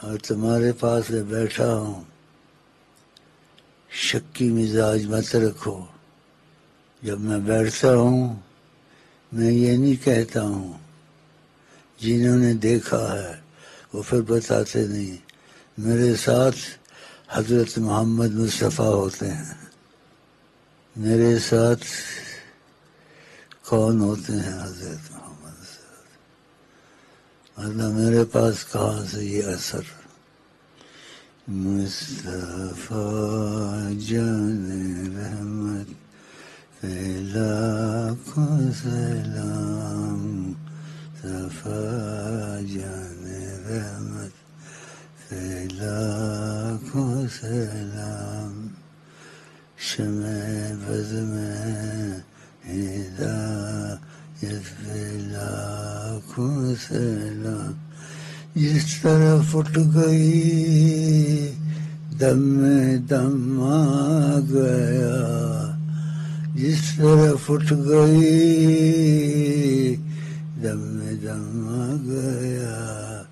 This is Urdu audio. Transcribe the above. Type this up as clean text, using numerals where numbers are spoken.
اور تمہارے پاس میں بیٹھا ہوں، شکی مزاج مت رکھو۔ جب میں بیٹھتا ہوں میں یہ نہیں کہتا ہوں، جنہوں نے دیکھا ہے وہ پھر بتاتے نہیں۔ میرے ساتھ حضرت محمد مصطفیٰ ہوتے ہیں، میرے ساتھ کون ہوتے ہیں؟ حضرت محمد صلی اللہ علیہ وسلم۔ ورنہ میرے پاس کہاں سے یہ اثر؟ مصطفیٰ جان رحمت پہ لاکھوں سلام، مصطفیٰ جان رحمت پہ لاکھوں سلام، شمع بز میں ہدایت پہ لاکھوں سلام، جس طرح پھٹ گئی دم میں دم آ گیا، جس طرح پھٹ گئی دم میں دم آ گیا۔